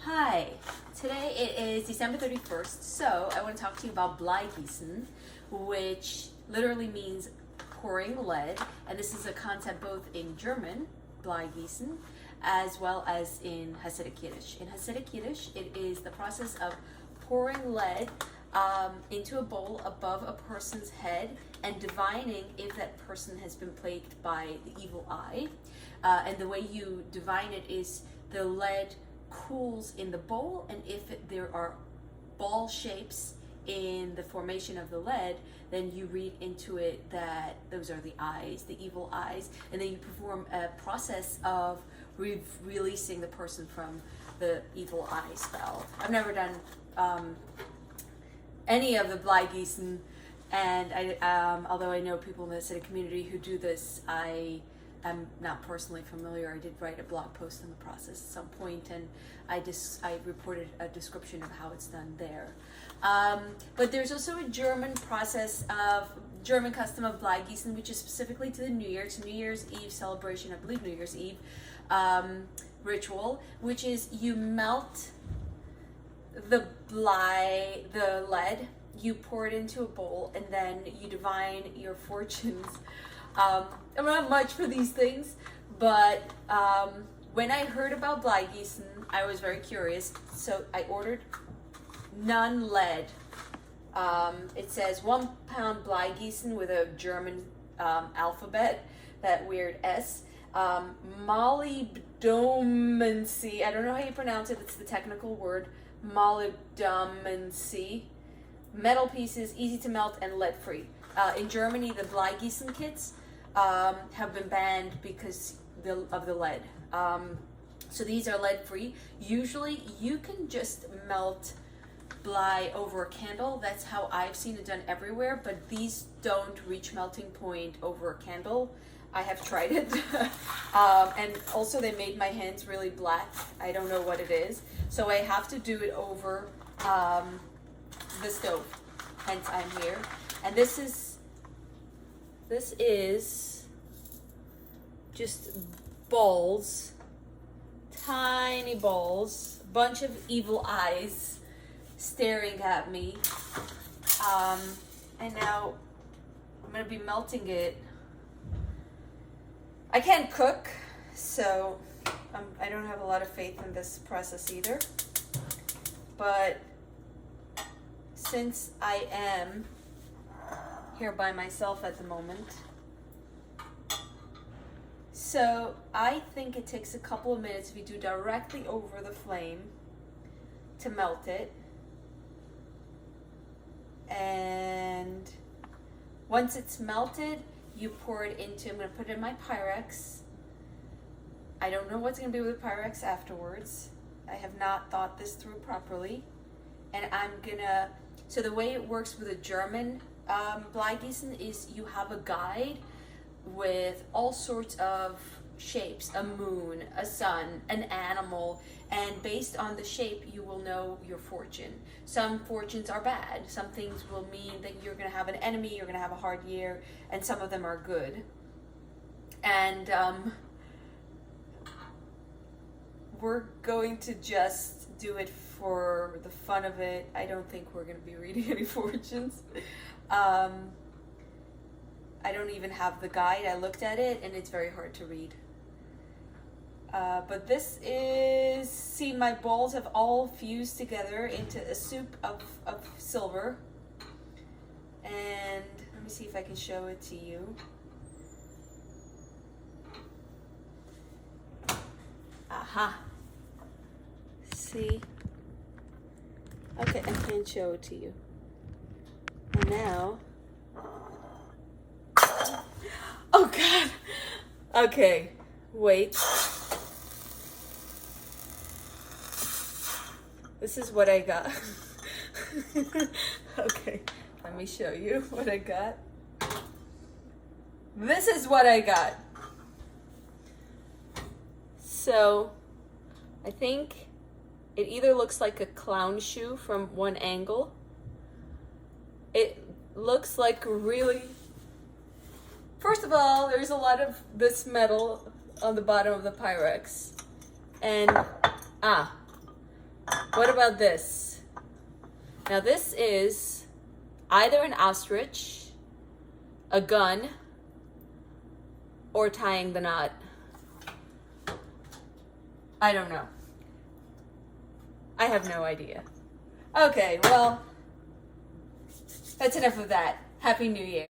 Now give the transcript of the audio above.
Hi, today it is December 31st, so I want to talk to you about Blei-geissen, which literally means pouring lead, and this is a concept both in German, Blei-geissen, as well as in Hasidic Yiddish. In Hasidic Yiddish, it is the process of pouring lead into a bowl above a person's head and divining if that person has been plagued by the evil eye. And the way you divine it is the lead cools in the bowl, and if there are ball shapes in the formation of the lead, then you read into it that those are the eyes, the evil eyes, and then you perform a process of releasing the person from the evil eye spell. I've never done any of the Blei-geissen, and although I know people in the Hasidic community who do this, I'm not personally familiar. I did write a blog post on the process at some point, and I reported a description of how it's done there. But there's also a German process of German custom of Blei-geissen, which is specifically to the New Year's Eve celebration. I believe New Year's Eve ritual, which is you melt the lead, you pour it into a bowl, and then you divine your fortunes. I'm not much for these things, but when I heard about Blei-geissen, I was very curious, so I ordered non-lead. It says 1 pound Blei-geissen with a German alphabet, that weird S. Molybdenum-C, I don't know how you pronounce it, it's the technical word, molybdenum-C. Metal pieces, easy to melt, and lead-free. In Germany, the Blei-geissen kits have been banned because of the lead. So these are lead-free. Usually, you can just melt Blei over a candle. That's how I've seen it done everywhere, but these don't reach melting point over a candle. I have tried it. And also they made my hands really black. I don't know what it is. So I have to do it over the stove. Hence I'm here. And this is just balls, tiny balls, bunch of evil eyes staring at me. And now I'm gonna be melting it. I can't cook, so I don't have a lot of faith in this process either. But since I am here by myself at the moment, so I think it takes a couple of minutes if you do directly over the flame to melt it. And once it's melted, you pour it into, I'm going to put it in my Pyrex. I don't know what's going to be with the Pyrex afterwards. I have not thought this through properly. And I'm going to, so the way it works with a German Blei-geissen is you have a guide with all sorts of shapes, a moon, a sun, an animal, and based on the shape you will know your fortune. Some fortunes are bad, some things will mean that you're going to have an enemy, you're going to have a hard year, and some of them are good. And we're going to just do it for the fun of it. I don't think we're going to be reading any fortunes. I don't even have the guide. I looked at it and it's very hard to read. But this is, see, my balls have all fused together into a soup of silver. And let me see if I can show it to you. Aha. See? Okay, I can show it to you. And now, oh God. Okay, wait. This is what I got. Okay, let me show you what I got. This is what I got. So, I think it either looks like a clown shoe from one angle. It looks like really, first of all, there's a lot of this metal on the bottom of the Pyrex. And, What about this? Now this is either an ostrich, a gun, or tying the knot. I don't know. I have no idea. Okay, well, that's enough of that. Happy New Year.